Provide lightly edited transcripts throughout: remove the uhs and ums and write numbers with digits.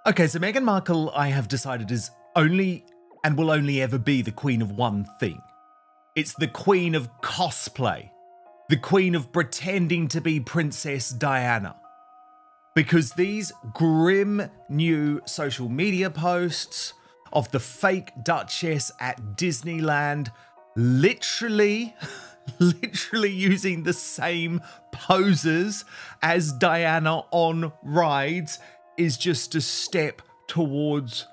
Okay, so Meghan Markle, I have decided, is only and will only ever be the queen of one thing. It's the queen of cosplay, the queen of pretending to be Princess Diana. Because these grim new social media posts of the fake Duchess at Disneyland literally using the same poses as Diana on rides is just a step towards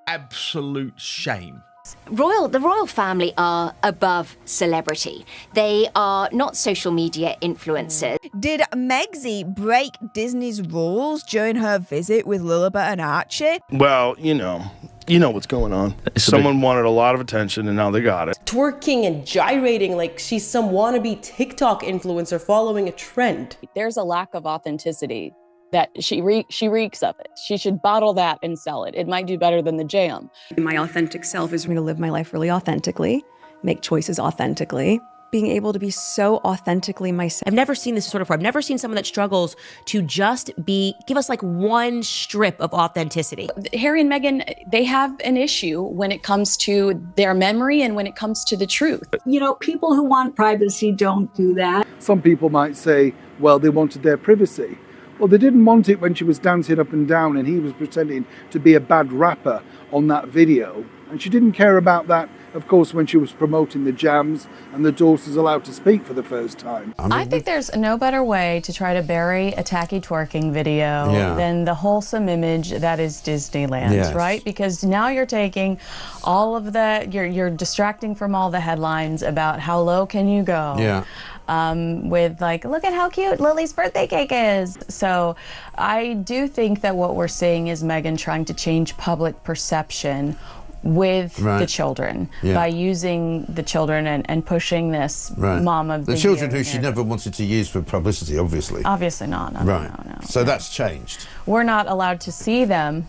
absolute shame. The royal family are above celebrity. They are not social media influencers. Did Megsy break Disney's rules during her visit with Lilibet and Archie? Well, you know what's going on. Someone wanted a lot of attention and now they got it. Twerking and gyrating like she's some wannabe TikTok influencer following a trend. There's a lack of authenticity that she reeks of it. She should bottle that and sell it. It might do better than the jam. My authentic self is going to live my life really authentically, make choices authentically, being able to be so authentically myself. I've never seen this sort of. I've never seen someone that struggles to just give us like one strip of authenticity. Harry and Meghan, they have an issue when it comes to their memory and when it comes to the truth. You know, people who want privacy don't do that. Some people might say, well, they wanted their privacy. Well, they didn't want it when she was dancing up and down and he was pretending to be a bad rapper on that video. And she didn't care about that, of course, when she was promoting the jams and the daughter's allowed to speak for the first time. I think there's no better way to try to bury a tacky twerking video than the wholesome image that is Disneyland, right? Because now you're taking all of the, you're distracting from all the headlines about how low can you go. With like, look at how cute Lily's birthday cake is. So I do think that what we're seeing is Meghan trying to change public perception with the children by using the children and pushing this mom of the children year who she never wanted to use for publicity, obviously. Obviously not. No. So that's changed. We're not allowed to see them,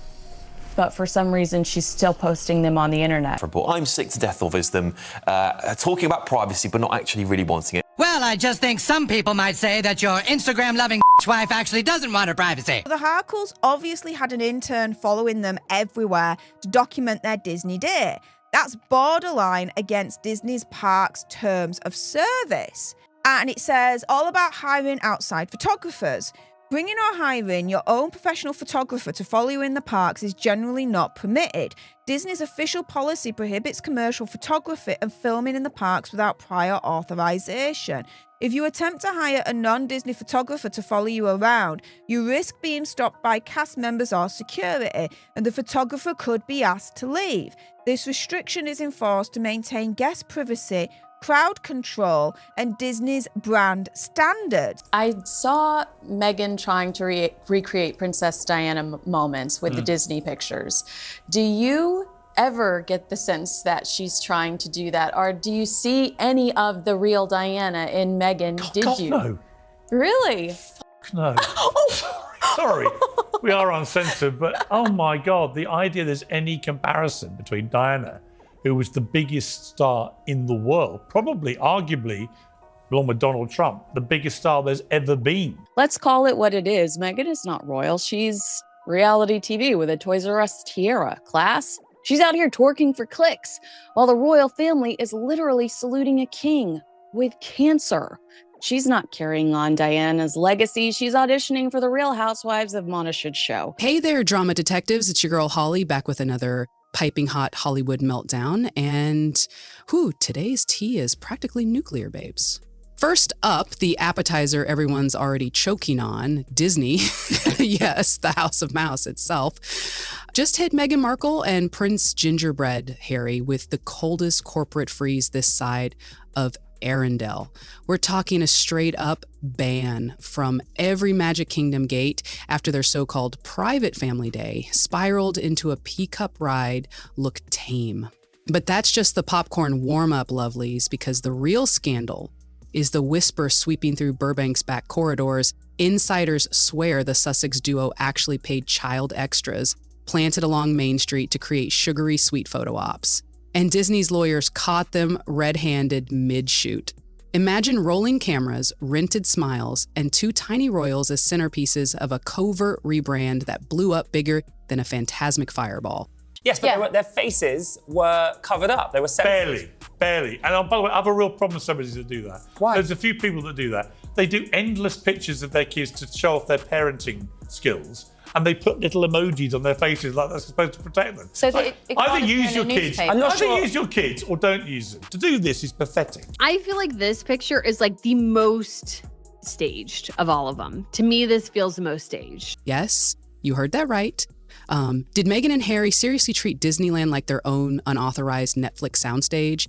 but for some reason she's still posting them on the internet. I'm sick to death of is them talking about privacy but not actually really wanting it. Well, I just think some people might say that your Instagram-loving wife actually doesn't want her privacy. The Harkles obviously had an intern following them everywhere to document their Disney day. That's borderline against Disney's parks' terms of service. And it says all about hiring outside photographers. Bringing or hiring your own professional photographer to follow you in the parks is generally not permitted. Disney's official policy prohibits commercial photography and filming in the parks without prior authorization. If you attempt to hire a non-Disney photographer to follow you around, you risk being stopped by cast members or security, and the photographer could be asked to leave. This restriction is enforced to maintain guest privacy, crowd control, and Disney's brand standards. I saw Meghan trying to recreate Princess Diana moments with the Disney pictures. Do you ever get the sense that she's trying to do that? Or do you see any of the real Diana in Meghan? Did you? No. Really? No. Sorry. We are uncensored, but oh my God, the idea there's any comparison between Diana, who was the biggest star in the world, probably, arguably, along with Donald Trump, the biggest star there's ever been. Let's call it what it is. Meghan is not royal. She's reality TV with a Toys R Us tiara. Class? She's out here twerking for clicks, while the royal family is literally saluting a king with cancer. She's not carrying on Diana's legacy. She's auditioning for the Real Housewives of Monteshad show. Hey there, drama detectives. It's your girl Holly back with another piping hot Hollywood meltdown. And today's tea is practically nuclear, babes. First up, the appetizer everyone's already choking on, Disney. Yes, the House of Mouse itself. Just hit Meghan Markle and Prince Gingerbread, Harry, with the coldest corporate freeze this side of Arendelle. We're talking a straight up ban from every Magic Kingdom gate after their so-called private family day spiraled into a teacup ride look tame. But that's just the popcorn warm-up, lovelies, because the real scandal is the whisper sweeping through Burbank's back corridors. Insiders swear the Sussex duo actually paid child extras planted along Main Street to create sugary-sweet photo ops. And Disney's lawyers caught them red-handed mid-shoot. Imagine rolling cameras, rented smiles, and 2 tiny royals as centerpieces of a covert rebrand that blew up bigger than a Fantasmic fireball. Yes, but their faces were covered up. They were censored. Barely. And by the way, I have a real problem with celebrities that do that. Why? There's a few people that do that. They do endless pictures of their kids to show off their parenting skills, and they put little emojis on their faces like that's supposed to protect them. So either use your kids, use your kids or don't use them. To do this is pathetic. I feel like this picture is like the most staged of all of them. To me, this feels the most staged. Yes, you heard that right. Did Meghan and Harry seriously treat Disneyland like their own unauthorized Netflix soundstage?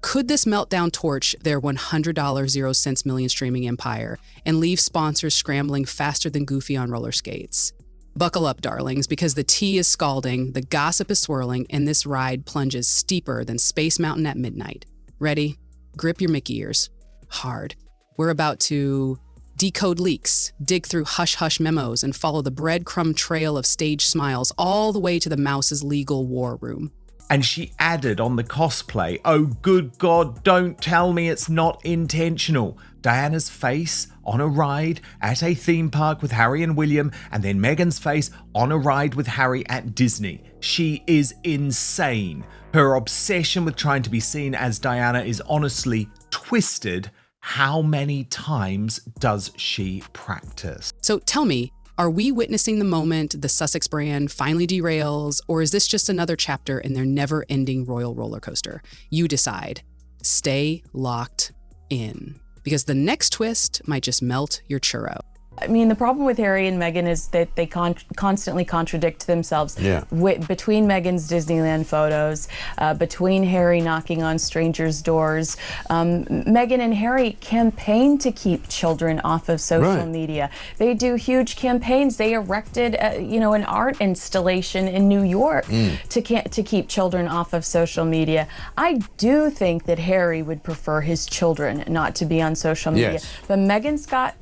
Could this meltdown torch their $100 0 cents million streaming empire and leave sponsors scrambling faster than Goofy on roller skates? Buckle up, darlings, because the tea is scalding, the gossip is swirling, and this ride plunges steeper than Space Mountain at midnight. Ready? Grip your Mickey ears. Hard. We're about to decode leaks, dig through hush-hush memos, and follow the breadcrumb trail of stage smiles all the way to the mouse's legal war room. And she added on the cosplay, oh good God, don't tell me it's not intentional. Diana's face on a ride at a theme park with Harry and William, and then Meghan's face on a ride with Harry at Disney. She is insane. Her obsession with trying to be seen as Diana is honestly twisted. How many times does she practice? So tell me, are we witnessing the moment the Sussex brand finally derails, or is this just another chapter in their never-ending royal roller coaster? You decide. Stay locked in, because the next twist might just melt your churro. I mean, the problem with Harry and Meghan is that they constantly contradict themselves. Yeah. Between Meghan's Disneyland photos, between Harry knocking on strangers' doors, Meghan and Harry campaign to keep children off of social media. They do huge campaigns. They erected, an art installation in New York to keep children off of social media. I do think that Harry would prefer his children not to be on social media, but Meghan's got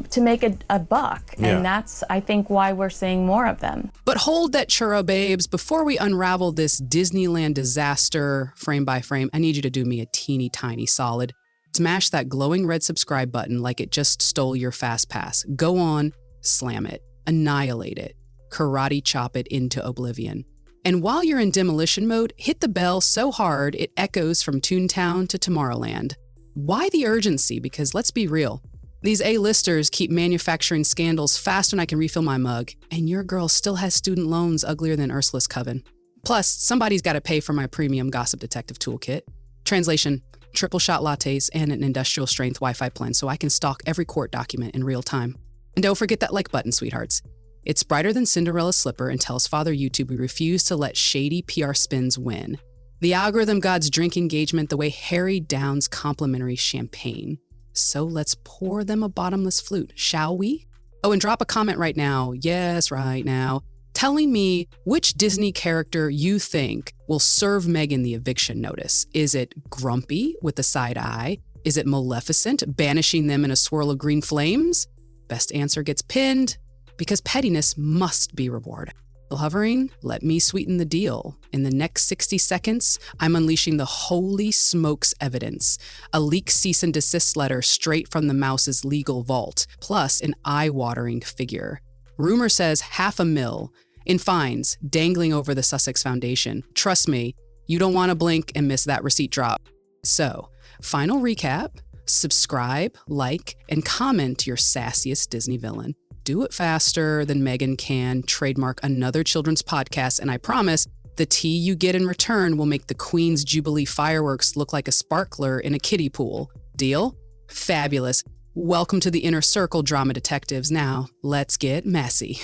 to make a buck, and that's, I think, why we're seeing more of them. But hold that churro, babes. Before we unravel this Disneyland disaster frame by frame, I need you to do me a teeny tiny solid. Smash that glowing red subscribe button like it just stole your fast pass. Go on, slam it, annihilate it, karate chop it into oblivion. And while you're in demolition mode, hit the bell so hard it echoes from Toontown to Tomorrowland. Why the urgency? Because let's be real. These A-listers keep manufacturing scandals faster than I can refill my mug, and your girl still has student loans uglier than Ursula's coven. Plus, somebody's got to pay for my premium gossip detective toolkit. Translation, triple shot lattes and an industrial strength Wi-Fi plan so I can stalk every court document in real time. And don't forget that like button, sweethearts. It's brighter than Cinderella's slipper and tells Father YouTube we refuse to let shady PR spins win. The algorithm gods drink engagement the way Harry downs complimentary champagne. So let's pour them a bottomless flute, shall we? Oh, and drop a comment right now, yes, right now, telling me which Disney character you think will serve Meghan the eviction notice. Is it Grumpy with the side eye? Is it Maleficent, banishing them in a swirl of green flames? Best answer gets pinned, because pettiness must be rewarded. Hovering, let me sweeten the deal. In the next 60 seconds, I'm unleashing the holy smokes evidence. A leaked cease and desist letter straight from the mouse's legal vault, plus an eye-watering figure. Rumor says $500,000 in fines dangling over the Sussex Foundation. Trust me, you don't want to blink and miss that receipt drop. So, final recap, subscribe, like, and comment your sassiest Disney villain. Do it faster than Meghan can trademark another children's podcast, and I promise the tea you get in return will make the Queen's Jubilee fireworks look like a sparkler in a kiddie pool. Deal? Fabulous. Welcome to the inner circle, drama detectives. Now, let's get messy.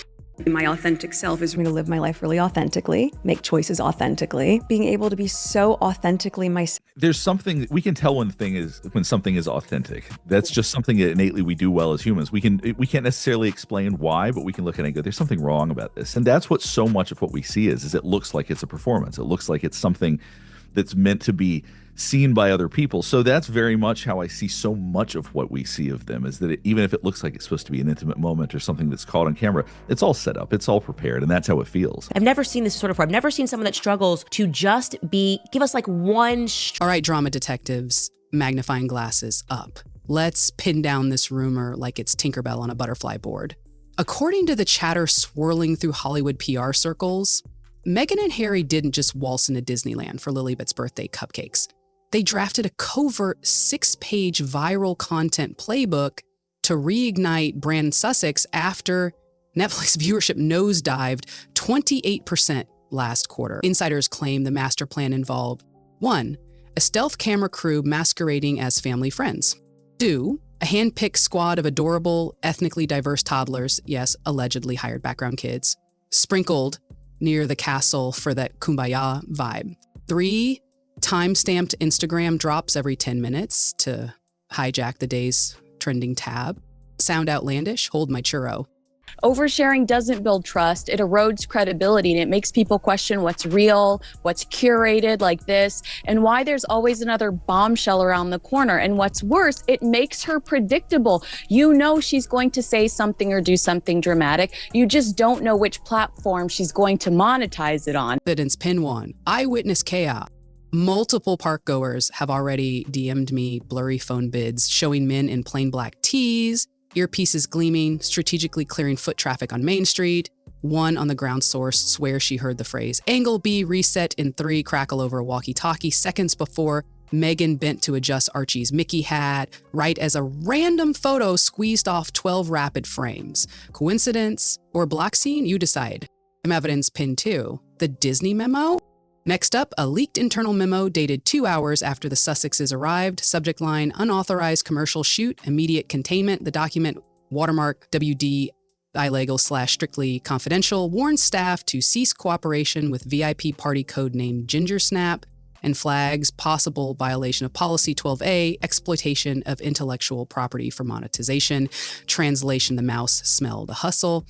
My authentic self is going to live my life really authentically, make choices authentically, being able to be so authentically myself. There's something we can tell when something is authentic. That's just something that innately we do well as humans. We can't necessarily explain why, but we can look at it and go, there's something wrong about this. And that's what so much of what we see is it looks like it's a performance. It looks like it's something that's meant to be seen by other people. So that's very much how I see so much of what we see of them, is that even if it looks like it's supposed to be an intimate moment or something that's caught on camera, it's all set up, it's all prepared, and that's how it feels. I've never seen this sort of. I've never seen someone that struggles to just give us like one. All right, drama detectives, magnifying glasses up. Let's pin down this rumor like it's Tinkerbell on a butterfly board. According to the chatter swirling through Hollywood PR circles, Meghan and Harry didn't just waltz into Disneyland for Lilibet's birthday cupcakes. They drafted a covert 6-page viral content playbook to reignite brand Sussex after Netflix viewership nosedived 28% last quarter. Insiders claim the master plan involved 1. A stealth camera crew masquerading as family friends. 2. A hand-picked squad of adorable, ethnically diverse toddlers, yes, allegedly hired background kids, sprinkled near the castle for that kumbaya vibe. 3. Time-stamped Instagram drops every 10 minutes to hijack the day's trending tab. Sound outlandish? Hold my churro. Oversharing doesn't build trust. It erodes credibility, and it makes people question what's real, what's curated like this, and why there's always another bombshell around the corner. And what's worse, it makes her predictable. You know she's going to say something or do something dramatic. You just don't know which platform she's going to monetize it on. Evidence pin 1. Eyewitness chaos. Multiple park goers have already DM'd me blurry phone bids showing men in plain black tees, earpieces gleaming, strategically clearing foot traffic on Main Street. One on the ground source swears she heard the phrase "angle B reset in 3" crackle over a walkie-talkie seconds before Meghan bent to adjust Archie's Mickey hat, right as a random photo squeezed off 12 rapid frames. Coincidence or block scene? You decide. Evidence pin 2. The Disney memo? Next up, a leaked internal memo dated 2 hours after the Sussexes arrived. Subject line, unauthorized commercial shoot, immediate containment. The document, watermark WD illegal/strictly confidential, warns staff to cease cooperation with VIP party code named Ginger Snap and flags possible violation of policy 12A, exploitation of intellectual property for monetization. Translation, the mouse smelled the hustle.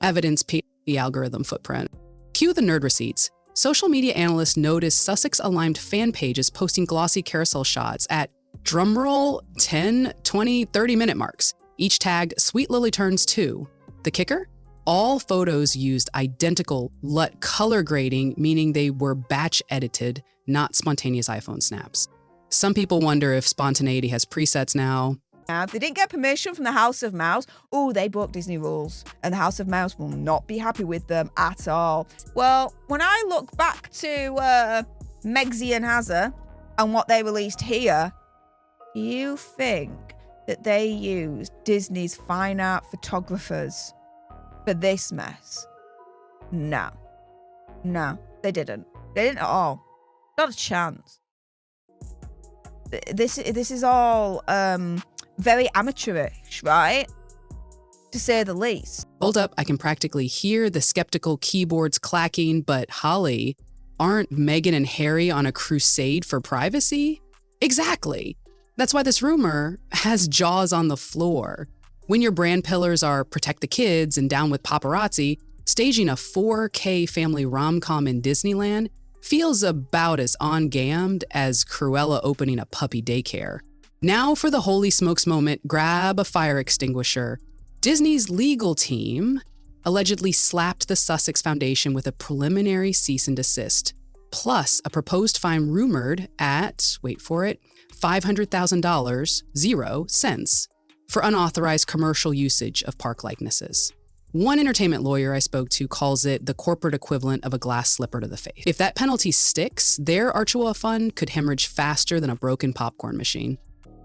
Evidence, the algorithm footprint. Cue the nerd receipts. Social media analysts noticed Sussex-aligned fan pages posting glossy carousel shots at, drumroll, 10, 20, 30-minute marks, each tagged Sweet Lily Turns 2. The kicker? All photos used identical LUT color grading, meaning they were batch edited, not spontaneous iPhone snaps. Some people wonder if spontaneity has presets now. If they didn't get permission from the House of Mouse, they broke Disney rules, and the House of Mouse will not be happy with them at all. Well, when I look back to Megsy and Hazza and what they released here, you think that they used Disney's fine art photographers for this mess? No, they didn't. They didn't at all. Not a chance. This is all very amateurish, right? To say the least. Hold up, I can practically hear the skeptical keyboards clacking, but Holly, aren't Meghan and Harry on a crusade for privacy? Exactly. That's why this rumor has jaws on the floor. When your brand pillars are protect the kids and down with paparazzi, staging a 4K family rom-com in Disneyland feels about as on-gammed as Cruella opening a puppy daycare. Now for the holy smokes moment, grab a fire extinguisher. Disney's legal team allegedly slapped the Sussex Foundation with a preliminary cease and desist, plus a proposed fine rumored at, wait for it, $500,000, 0 cents, for unauthorized commercial usage of park likenesses. One entertainment lawyer I spoke to calls it the corporate equivalent of a glass slipper to the face. If that penalty sticks, their Archua fund could hemorrhage faster than a broken popcorn machine.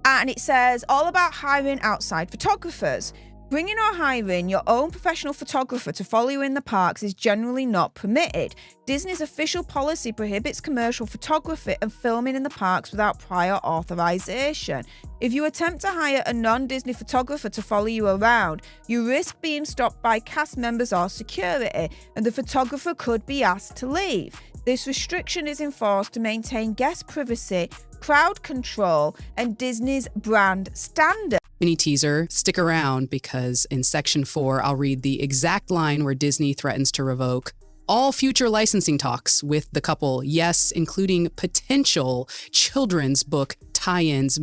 And it says all about hiring outside photographers. Bringing or hiring your own professional photographer to follow you in the parks is generally not permitted. Disney's official policy prohibits commercial photography and filming in the parks without prior authorization. If you attempt to hire a non-Disney photographer to follow you around, you risk being stopped by cast members or security, and the photographer could be asked to leave. This restriction is enforced to maintain guest privacy, crowd control, and Disney's brand standard. Mini teaser, stick around because in section 4, I'll read the exact line where Disney threatens to revoke all future licensing talks with the couple, yes, including potential children's book tie-ins.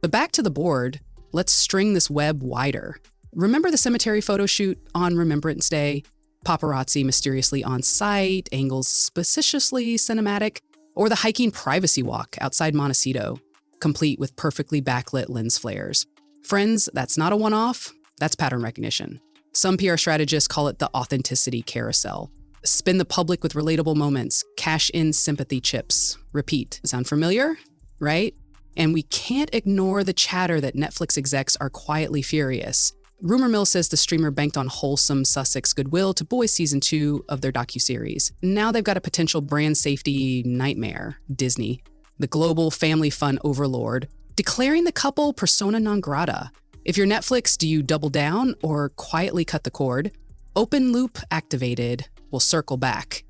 But back to the board, let's string this web wider. Remember the cemetery photo shoot on Remembrance Day? Paparazzi mysteriously on site, angles suspiciously cinematic, or the hiking privacy walk outside Montecito? complete with perfectly backlit lens flares. Friends, that's not a one-off, that's pattern recognition. Some PR strategists call it the authenticity carousel. Spin the public with relatable moments, cash in sympathy chips. Repeat. Sound familiar? Right? And we can't ignore the chatter that Netflix execs are quietly furious. Rumor mill says the streamer banked on wholesome Sussex goodwill to buoy season 2 of their docuseries. Now they've got a potential brand safety nightmare, Disney, the global family fun overlord, declaring the couple persona non grata. If you're Netflix, do you double down or quietly cut the cord? Open loop activated. We'll circle back.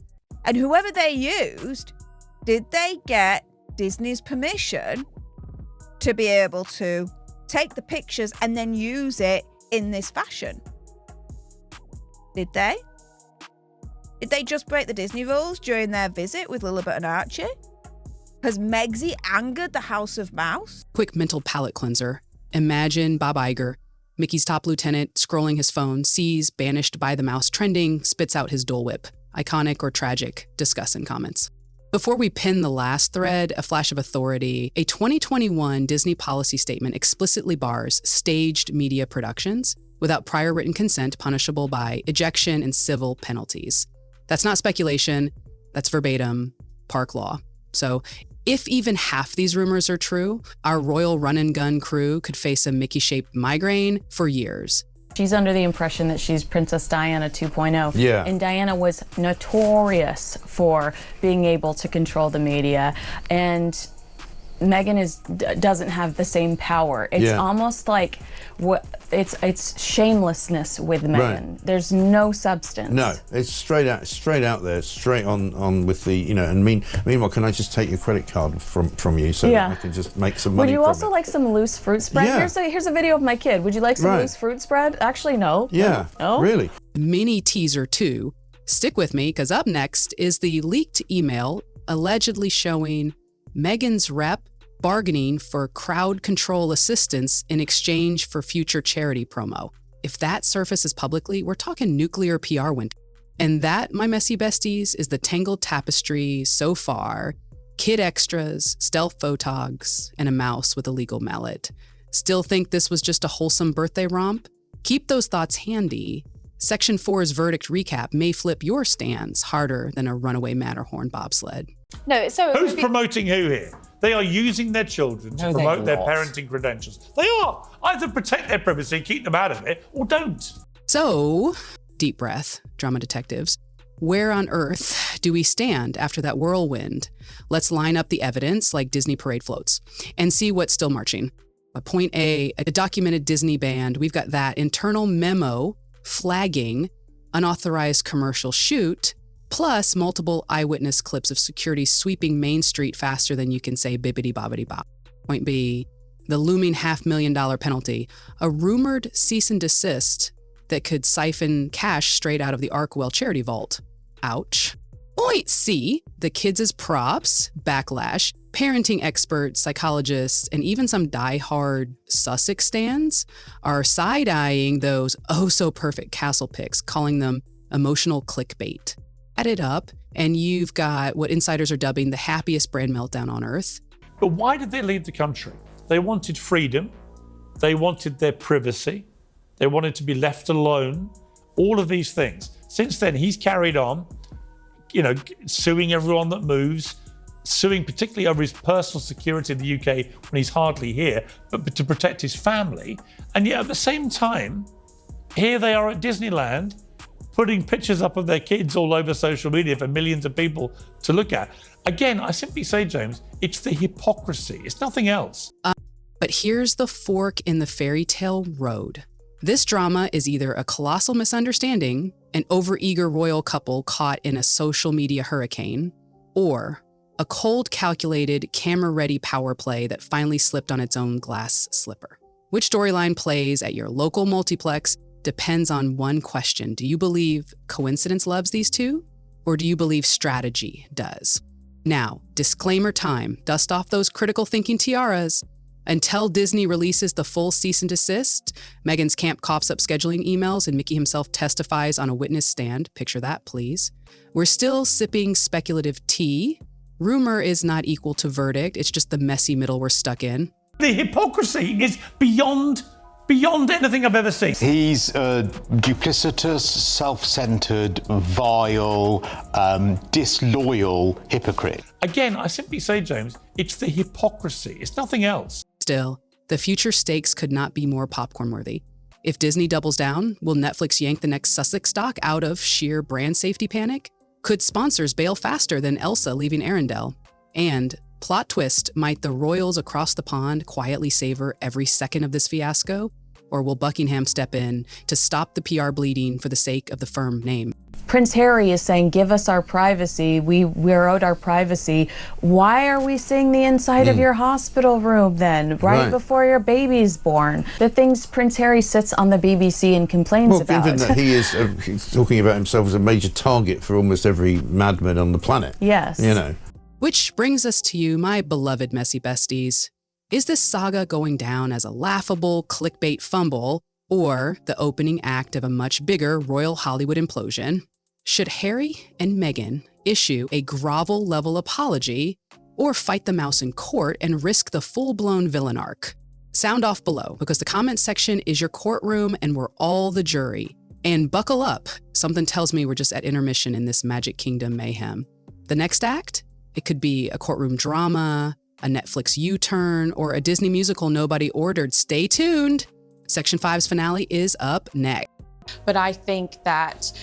And whoever they used, did they get Disney's permission to be able to take the pictures and then use it in this fashion? Did they? Did they just break the Disney rules during their visit with Lilibet and Archie? Has Megsy angered the House of Mouse? Quick mental palate cleanser. Imagine Bob Iger, Mickey's top lieutenant, scrolling his phone, sees Banished by the Mouse trending, spits out his Dole Whip. Iconic or tragic? Discuss in comments. Before we pin the last thread, a flash of authority. A 2021 Disney policy statement explicitly bars staged media productions without prior written consent, punishable by ejection and civil penalties. That's not speculation, that's verbatim park law. So if even half these rumors are true, our royal run-and-gun crew could face a Mickey-shaped migraine for years. She's under the impression that she's Princess Diana 2.0. Yeah. And Diana was notorious for being able to control the media. And Meghan doesn't have the same power. It's almost like it's shamelessness with Meghan. Right. There's no substance. No, it's straight out there, straight on with the, and meanwhile, can I just take your credit card from you so that I can just make some money? Would you from also it? like some loose fruit spread? Yeah. Here's a video of my kid. Would you like some loose fruit spread? Actually, no. Yeah. No? Really? Mini teaser 2. Stick with me, because up next is the leaked email allegedly showing Meghan's rep bargaining for crowd control assistance in exchange for future charity promo. If that surfaces publicly, we're talking nuclear PR winter. And that, my messy besties, is the tangled tapestry so far. Kid extras, stealth photogs, and a mouse with a legal mallet. Still think this was just a wholesome birthday romp? Keep those thoughts handy. Section 4's verdict recap may flip your stands harder than a runaway Matterhorn bobsled. No, so who's promoting who here? They are using their children to promote their parenting credentials. They are. Either protect their privacy, keep them out of it, or don't. So, deep breath, drama detectives. Where on earth do we stand after that whirlwind? Let's line up the evidence like Disney parade floats and see what's still marching. Point A, a documented Disney band. We've got that internal memo flagging unauthorized commercial shoot, plus multiple eyewitness clips of security sweeping Main Street faster than you can say bibbidi-bobbidi-bop. Point B, the looming $500,000 penalty, a rumored cease and desist that could siphon cash straight out of the Arkwell charity vault. Ouch. Point C, the kids as props, backlash, parenting experts, psychologists, and even some die-hard Sussex stans are side-eyeing those oh-so-perfect castle pics, calling them emotional clickbait. Add it up, and you've got what insiders are dubbing the happiest brand meltdown on earth. But why did they leave the country? They wanted freedom. They wanted their privacy. They wanted to be left alone. All of these things. Since then, he's carried on, suing everyone that moves, suing particularly over his personal security in the UK when he's hardly here, but to protect his family. And yet at the same time, here they are at Disneyland, putting pictures up of their kids all over social media for millions of people to look at. Again, I simply say, James, it's the hypocrisy. It's nothing else. But here's the fork in the fairy tale road. This drama is either a colossal misunderstanding, an overeager royal couple caught in a social media hurricane, or a cold, calculated, camera-ready power play that finally slipped on its own glass slipper. Which storyline plays at your local multiplex depends on one question. Do you believe coincidence loves these two? Or do you believe strategy does? Now, disclaimer time. Dust off those critical thinking tiaras. Until Disney releases the full cease and desist, Meghan's camp coughs up scheduling emails, and Mickey himself testifies on a witness stand. Picture that, please. We're still sipping speculative tea, Rumor is not equal to verdict. It's just the messy middle we're stuck in. The hypocrisy is beyond anything I've ever seen. He's a duplicitous, self-centered, vile, disloyal hypocrite. Again, I simply say, James, it's the hypocrisy. It's nothing else. Still, the future stakes could not be more popcorn worthy. If Disney doubles down, will Netflix yank the next Sussex stock out of sheer brand safety panic? Could sponsors bail faster than Elsa leaving Arendelle? And, plot twist, might the royals across the pond quietly savor every second of this fiasco? Or will Buckingham step in to stop the PR bleeding for the sake of the firm name? Prince Harry is saying, give us our privacy. We're owed our privacy. Why are we seeing the inside of your hospital room then, right before your baby's born? The things Prince Harry sits on the BBC and complains about. Given that he is he's talking about himself as a major target for almost every madman on the planet. Yes. You know. Which brings us to you, my beloved messy besties. Is this saga going down as a laughable clickbait fumble or the opening act of a much bigger royal Hollywood implosion? Should Harry and Meghan issue a grovel-level apology or fight the mouse in court and risk the full-blown villain arc? Sound off below, because the comment section is your courtroom and we're all the jury. And buckle up, something tells me we're just at intermission in this Magic Kingdom mayhem. The next act? It could be a courtroom drama, a Netflix U-turn, or a Disney musical nobody ordered. Stay tuned. Section 5's finale is up next. But I think that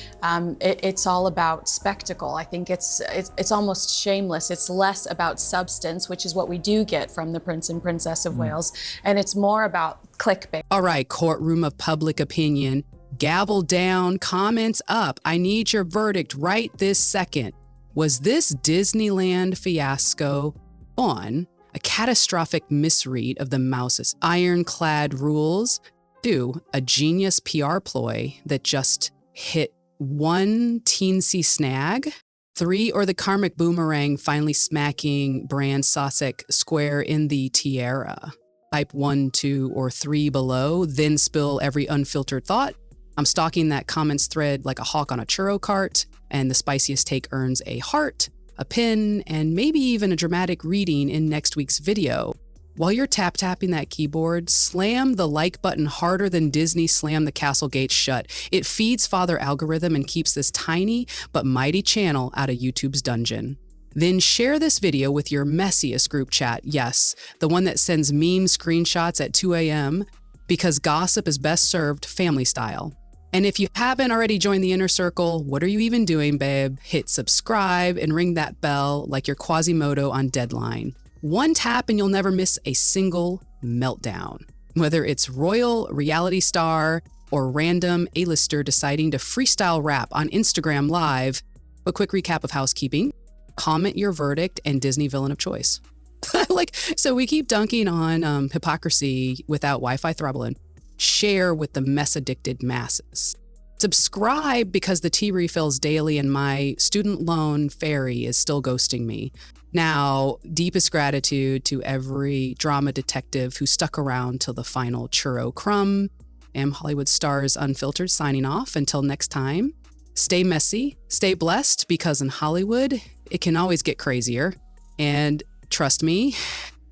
it's all about spectacle. I think it's almost shameless. It's less about substance, which is what we do get from the Prince and Princess of Wales, and it's more about clickbait. All right, courtroom of public opinion, gavel down, comments up. I need your verdict right this second. Was this Disneyland fiasco on a catastrophic misread of the mouse's ironclad rules, to a genius PR ploy that just hit one teensy snag, 3, or the karmic boomerang finally smacking brand Sussex square in the tiara? Type 1, 2, or 3 below, then spill every unfiltered thought. I'm stalking that comments thread like a hawk on a churro cart, and the spiciest take earns a heart, a pin, and maybe even a dramatic reading in next week's video. While you're tap-tapping that keyboard, slam the like button harder than Disney slammed the castle gates shut. It feeds Father Algorithm and keeps this tiny but mighty channel out of YouTube's dungeon. Then share this video with your messiest group chat. Yes, the one that sends meme screenshots at 2 a.m. because gossip is best served family style. And if you haven't already joined the inner circle, what are you even doing, babe? Hit subscribe and ring that bell like you're Quasimodo on Deadline. One tap and you'll never miss a single meltdown. Whether it's royal reality star or random A-lister deciding to freestyle rap on Instagram Live, a quick recap of housekeeping, comment your verdict and Disney villain of choice. So we keep dunking on hypocrisy without Wi-Fi throttling. Share with the mess-addicted masses. Subscribe because the tea refills daily and my student loan fairy is still ghosting me. Now, deepest gratitude to every drama detective who stuck around till the final churro crumb. Am Hollywood Stars Unfiltered signing off. Until next time, stay messy, stay blessed, because in Hollywood, it can always get crazier. And trust me,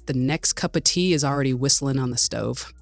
the next cup of tea is already whistling on the stove.